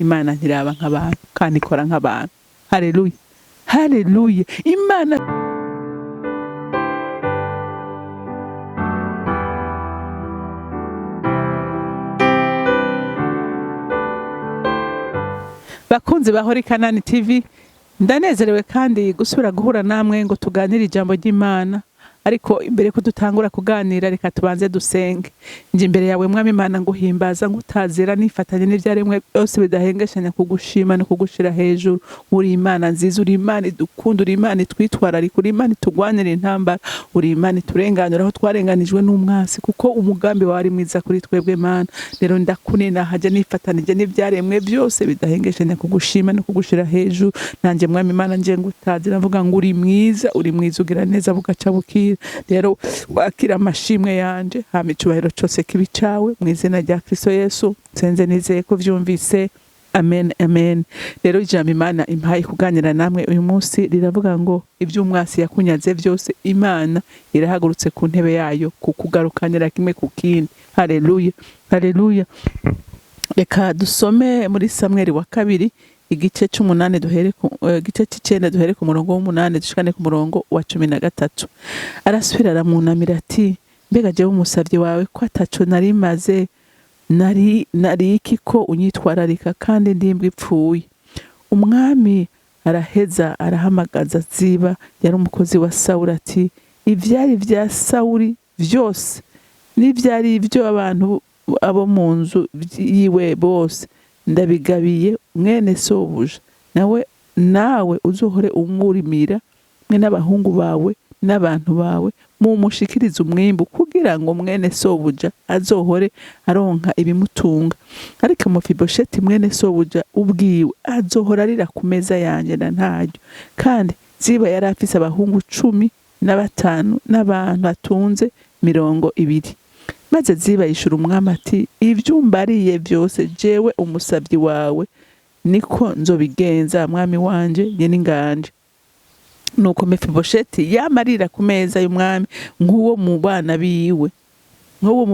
Imana ntiraba nk'abantu kandi ikora nk'abantu. Haleluya, haleluya. Imana bakunzi bahora CANAAN TV, ndanezerewe kandi gusubira guhura namwe ngo tuganire ijambo ry'Imana. Ariko imbere ko dutangura kuganira reka tubanze dusenge. Nje imbere yawe mwami Imana nguhimbaza ngutazira nifatanye n'ivyaremwe byose bidahengeshanya kugushima no kugushira hejuru. Uri Imana nziza, uri Imana idukunda, uri Imana itwitwararika, uri Imana itugwanira intambara, uri Imana iturenganura aho twarenganijwe n'umwasi, kuko umugambi wawe ari mwiza kuri twebwe Mana. Rero ndakunena haje nifatanije n'ivyaremwe byose bidahengeshanya kugushima no kugushira hejuru. Nanje mwami Imana nje ngutazira mvuga ngo uri mwiza ugira neza bugaca bukira. Rero wakira amashimwe yanje, hama icubahiro cose kibi cawe mu izina rya Kristo Yesu. Senze nizeye ko vyumvise. Amen, amen. Rero ijambo Imana impaye kuganira namwe uyu munsi riravuga ngo ivy'umwasi yakunyaze byose Imana irahagurutse ku ntebe yayo kukugarukanira kimwe ku kindi. Haleluya, haleluya. Reka dusome muri Samweli wa kabiri igice c'8 duhere ku igice c'9 duhere ku murongo w'8 dushikane ku murongo wa 13. Arasubira aramunamira ati, mbega jewe umusavye wawe ko ataco narimaze, nari iki ko unyitwararika kandi ndimbwa ipfuye? Umwami araheza arahamagaza Ziba, yari umukozi wa Sawuli, ati, ivyari vya Sawuli vyose n'ivyari ivyo abantu abo mu nzu yiwe bose ndabigabiye mwene sobuja, nawe uzohore umwurimira mwe n'abahungu bawe n'abantu bawe mumushikiriza umwimbu, kugira ngo mwene sobuja azohore aronka ibimutunga. Ariko Mefibosheti mwene sobuja ubwiwe azohora arira ku meza yanje na ntaryo. Kandi Ziba yari afise abahungu 15 n'abantu atunze 20. Maze Ziba yishura umwami ati, ivyumbariye byose jewe umusavyi wawe niko nzobigenza mwami wanje nyene inganje. Nuko Mefibosheti yamarira ku meza y'umwami nk'uwo mu bana biwe, nk'uwo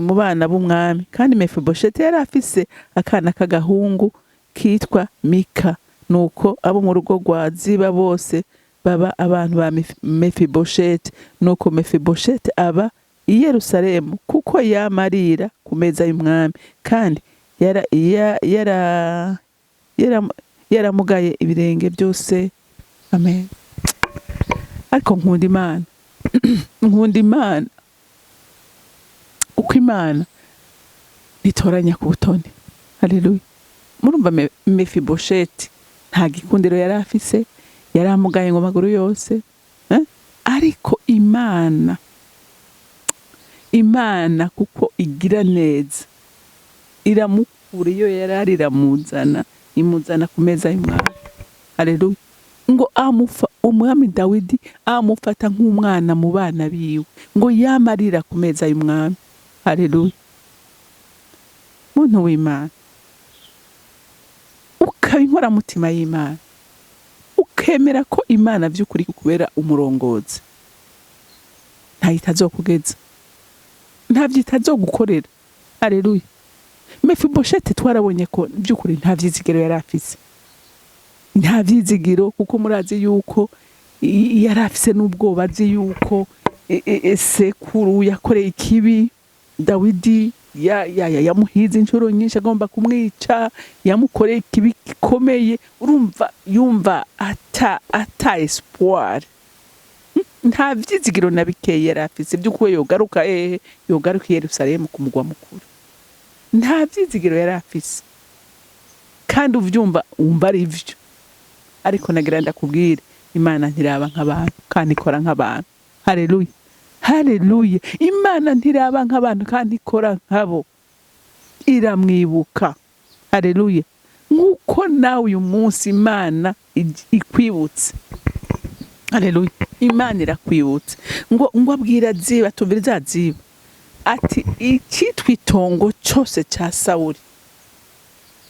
mu bana b'umwami. Kandi Mefibosheti yari afise akana k'agahungu kitwa Mika. Nuko abo mu rugo rwa Ziba bose baba abantu ba Mefibosheti. Nuko Mefibosheti aba i Yerusalemu kuko yamarira ku meza y'umwami, kandi yaramugaye ibirenge byose. Amen. Ariko nkunda Imana nkunda Imana uko Imana nitoranya ku butoni. Haleluya. Murumva Mefibosheti nta gikundiro yari afise, yaramugaye ngo maguru yose, ariko Imana kuko igira neza iramukura iyo yarari iramuzana, imuzana ku meza y'umwami. Haleluya. Ngo umwami Dawidi amufata nk'umwana mu bana biwe, ngo yamarira ku meza y'umwami. Haleluya. Muntu w'Imana, ukaba inkoramutima y'Imana, ukemera ko Imana vy'ukuri kubera umurongozi, ntayitazokugeza, ntavyo itazogukorera. Haleluya. Mefibosheti twarabonye ko by'ukuri nta vyizigiro yari afise, nta vyizigiro, kuko murazi yuko yari afise n'ubwoba azi yuko sekuru yakoreye ikibi Dawidi, yamuhize inshuro nyinshi agomba kumwica, yamukoreye ikibi gikomeye. Urumva yumva ata espoir, nta vyizigiro na bikeye yari afise by'uko yogaruka yogaruka i Yerusalemu ku mugwa mukuru. Nta vyizigiro yari afise, kandi uvyumva umva ari ivyo. Ariko nagira ndakubwire, Imana ntiraba nk'abantu kandi ikora nk'abantu. Haleluya, haleluya. Imana ntiraba nk'abantu kandi ikora nkabo, iramwibuka. Haleluya. Nkuko nawe uyu munsi Imana ikwibutse. Haleluya. Imana irakwibutse. Ngo abwira Ziba, tumviriza Ziba ati, icyitwa itongo cyose cya Sawuli.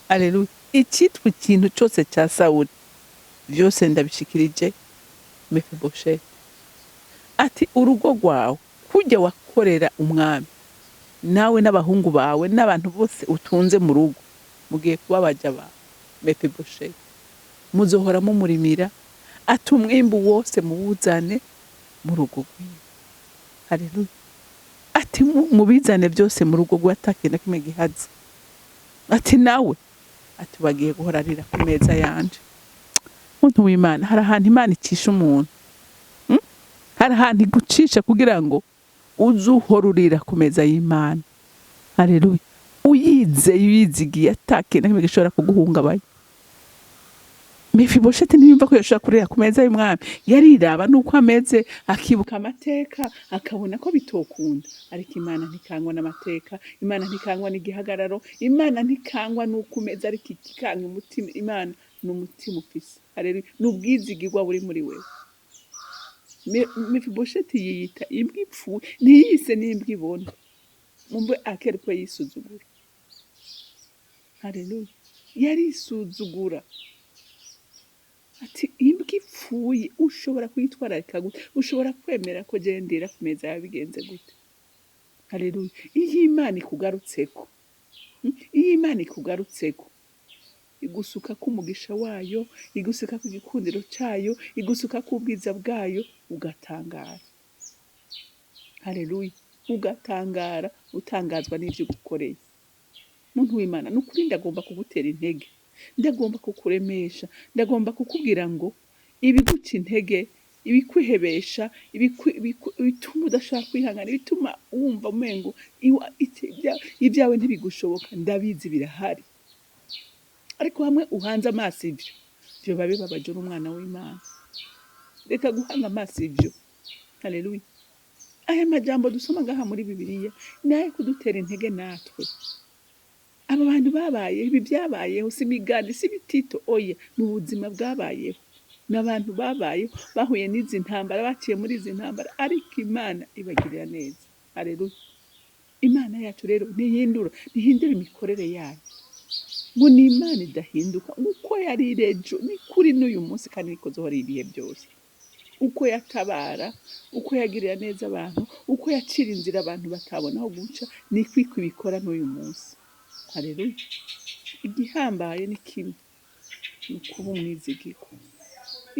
Haleluya. Icyitwa ikintu cyose cya Sawuli byose ndabishikirije Mefibosheti. Ati, urugo rwawe kujya wakorera umwami, nawe n'abahungu bawe n'abantu bose utunze mu rugo, mugiye kubabaja ba Mefibosheti, muzohora mumurimira, ati umwimbu wose muwuzane mu rugo rwiwe. Haleluya. Ati mubizane byose mu rugo rwe, atakintu kimwe gihaze. Ati nawe ati bagiye guhorarira ku meza yanje. Muntu w'Imana, hari ahantu Imana icisha umuntu, hari ahantu igucisha kugira ngo uzuhorurira ku meza y'Imana. Haleluya. Uyizigiye atakintu kimwe gishobora kuguhungabanya. Mefibosheti ntiyumva ko yoshobora kurira ku meza y'umwami, yariraba nuko ameze, akibuka amateka, akabona ko bitokunda. Ariko Imana ntikangwa n'amateka, Imana ntikangwa n'igihagararo, Imana ntikangwa nuko umeze, ariko ikikanga umutima. Imana ni umutima ufise. Haleluya. N'ubwizigirwa buri muri wewe. Mefibosheti yiyita imbwa ipfuye, ntiyise n'imbwa ibona. Mumbe akera ko yisuzugura. Haleluya. Yarisuzugura. Ati imbwa ipfuye ushobora kwitwararika gute? Ushobora kwemera ko gendera ku meza yawe bigenze gute? Haleluya. Iyo Imana ikugarutseko, iyo Imana ikugarutseko, igusuka ku umugisha wayo, igusuka ku gikundiro cyayo, igusuka ku ubwiza bwayo, ugatangara. Haleluya. Ugatangara, utangazwa n'ibyo gukoreye. Muntu w'Imana, nukuri ndagomba kugutera intege, ndagomba kukuremesha, ndagomba kukubwira ngo ibiguca intege, ibikwihebesha, bituma udashaka kwihangana, bituma wumva umengo ibyawe ntibigushoboka, ndabizi birahari. Ariko hamwe uhanze amaso ibyo, byo babe babajura umwana w'Imana. Reka guhanga amaso ibyo. Haleluya. Aya majambo dusoma ngaha muri Bibiliya naye kudutera intege natwe. Aba bantu babaye, ibi byabayeho, si imigani, si bitito, oya, ni ubuzima bwabayeho. N'abantu babayeho, bahuye n'izi ntambara, baciye muri izi ntambara, ariko Imana ibagirira neza. Haleluya. Imana yacu rero ntihindura imikorere yayo. Ngo ni Imana idahinduka, uko yari ejo ni kuri n'uyu munsi, kandi niko zohora ibihe byose. Uko yatabara, uko yagirira neza abantu, uko yacira inzira abantu batabona aho guca, ni kwiko ibikora n'uyu munsi. Haleluya. Igihambaye ni kimwe, ni ukuba umwizigirwa.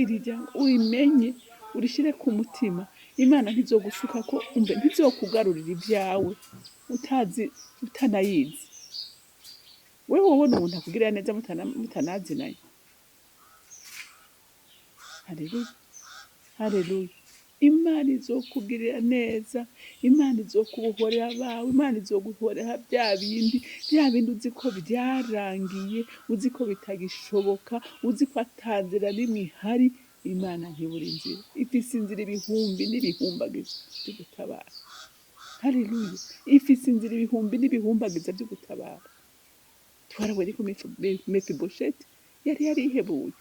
Iri jambo urimenye, urishire ku mutima. Imana ntizogusuka ko umbe, ntizokugarurira ibyawe utanayizi. Wewe wabona umuntu akugirira neza mutanazinanye. Haleluya. Haleluya. Imana izokugirira neza, Imana izokubohorera abawe, Imana izoguhorera bya bindi uzi ko byarangiye, uzi ko bitagishoboka, uzi ko atanzira rimwe ihari. Imana ntibura inzira, ifise inzira ibihumbi n'ibihumbagiza byo gutabara. Haleluya. Ifise inzira ibihumbi n'ibihumbagiza byo gutabara. Twarabonye ko Mefibosheti yari yarihebuye,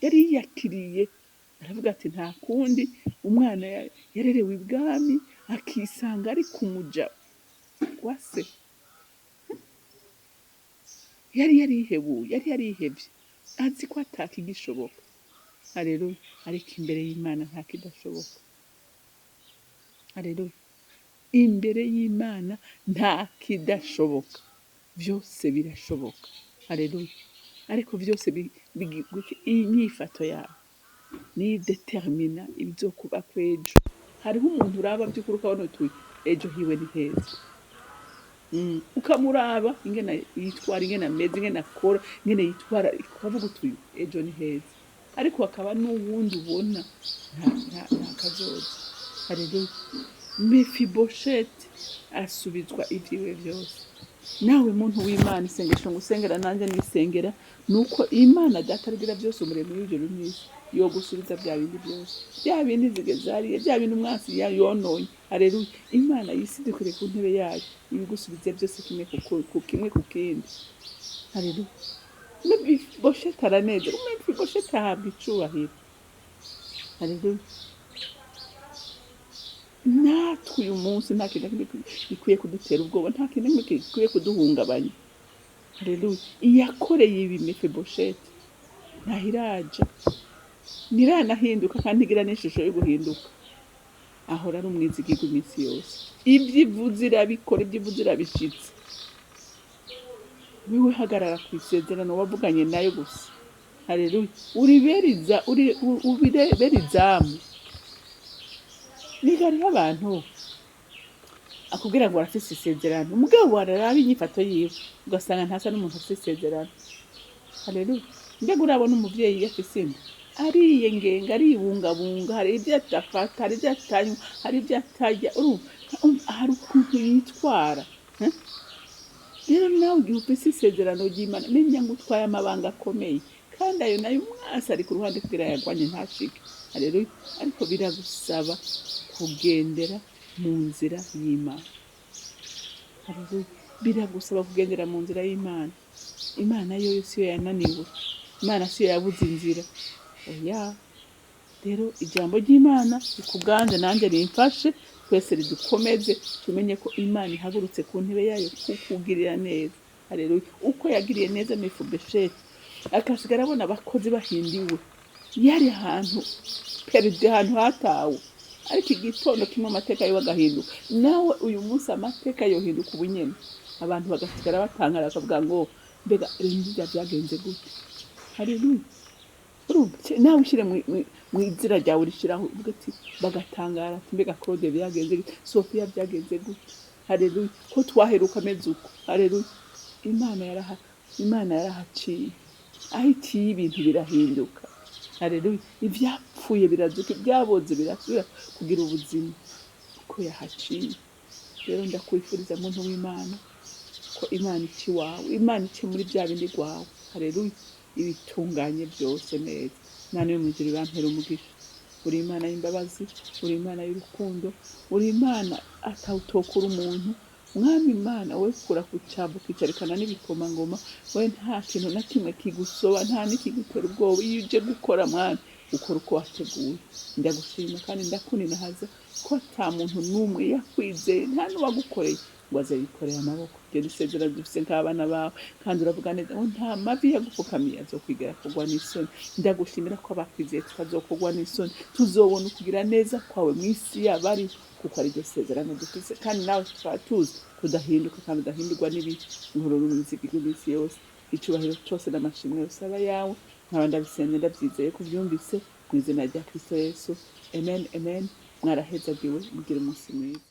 yari yiyakiriye, aravuga ati nta kundi, umwana yarerewe ibwami, akisanga ari kumuja wa se. Yari yarihebuye, yari yarihebye, azi ko atakigishoboka. Haleluya. Ariko imbere y'Imana nta kidashoboka. Haleluya. Imbere y'Imana nta kidashoboka, byose birashoboka. Haleluya. Ariko byose inyifato yawe ni determina ibizokuba kwejo. Hariho umuntu uraba by'ukuri ukabona uti ejo hiwe ni heza. Ukamuraba ingena yitwara, ingena ameze, ingena akora, ingena yitwara, ukavuga uti ejo ni heza. Ariko hakaba n'uwundi ubona nta kazoza. Haleluya. Mefibosheti asubizwa ibyiwe byose. Nawe muntu w'Imana, isengesho ngusengera nanjye nisengera, nuko Imana data rugira byose umuremyi w'ijuru n'isi yo gusubiza bya bindi byose, bya bindi zigezariye, bya bindi umwansi yononye. Haleluya. Imana yisidukire ku ntebe yayo, ibigusubize byose kimwe ku kindi. Haleluya. Mefibosheti aranezerwa, Mefibosheti ahabwa icubahiro. Haleluya. Natwe uyu munsi nta kintu gikwiye kudutera ubwoba, nta kintu gikwiye kuduhungabanya. Haleluya. Iyakoreye ibi Mefibosheti ntahiraja, ntiranahinduka, kandi ntigira n'ishusho yo guhinduka. Ahora ari umwizigirwa iminsi yose. Ibyo ivuze irabikora, ibyo ivuze irabishitse. wiwe hagarara ku isezerano wavuganye nayo gusa. Haleluya. Ubiberizamu. Niga hariho abantu akubwira ngo arafise isezerano, umugabo wararaba inyifato yiwe ugasanga ntasa n'umuntu afise isezerano. Haleluya. Mbega urabona umuvyeyi yafise inda ariyengenge aribungabunga, hari ibyo atafata, hari ibyo atanywa, hari ibyo atarya, hari ukuntu yitwara. Rero nawe igihe ufise isezerano ry'Imana menya ngo utwaye amabanga akomeye, kandi ayo nayo umwasi ari ku ruhande kugira yagwanye ntacike. Haleluya. Ariko biragusaba kugendera mu nzira y'Imana. Haleluya. Biragusaba kugendera mu nzira y'Imana. Imana yo siyo yananiwe, Imana siyo yabuze inzira. Oya. Rero ijambo ry'Imana rikuganje nanjye rimfashe, twese ridukomeze tumenye ko Imana ihagurutse ku ntebe yayo kukugirira neza. Haleluya. Uko yagiriye neza Mefiboshethi akasigara abona abakozi bahindiwe, yari ahantu peride, ahantu hatawe, ariko igitondo kimwe amateka yo agahinduka. Nawe uyu munsi amateka yohinduka ubunyene, abantu bagasigara batangara bakavuga ngo mbega Renilde byagenze gute. Haleluya. Nawe ushire mu izira ryawe urishiraho uvuga ati bagatangara ati mbega Claude byagenze gute, Sophia byagenze gute. Haleluya. Ko twaheruka ameze uko. Haleluya. Imana yarahaciye, aho iciye ibintu birahinduka. Haleluya. Ivyapfuye birazuka, ibyaboze birasubira kugira ubuzima uko yahaciye. Rero ndakwifuriza muntu w'Imana ko Imana ici wawe, Imana ici muri bya bindi gwawe. Haleluya. Ibitunganye byose neza. Imana yo mwijuru bampera umugisha. Uri Imana y'imbabazi, uri Imana y'urukundo, uri Imana atawutokura umuntu. Mwami Imana we kura ku cyambu kicarikana n'ibikomangoma, we nta kintu na kimwe kigusoba, nta n'ikigutera ubwoba. Iyo uje gukora Mwami ukora uko wateguye. Ndagushima kandi ndakuninahaza ko ata muntu n'umwe yakwizeye, nta n'uwagukoreye ngo aze yikoreye amaboko. Genda isezerano dufise nk'abana bawe, kandi uravuga neza ngo nta mavi yagupfukamiye azokwigera kugwa n'isoni. Ndagushimira ko abakwizeye tukazokugwa n'isoni, tuzobona ukugira neza kwawe mu isi y'abari, kuko ari ryo sezerano dufise, kandi nawe tukaba tuzi kudahinduka kandi udahindurwa n'ibibi. Nkuru n'umuziki w'isi yose, icubahiro cyose n'amashimwe yose aba yawe. Nkaba ndabisenze ndabyizeye ko byumvise mu izina rya Kristo Yesu. Amen, amen. Mwarahezagiwe, mugire umunsi mwiza.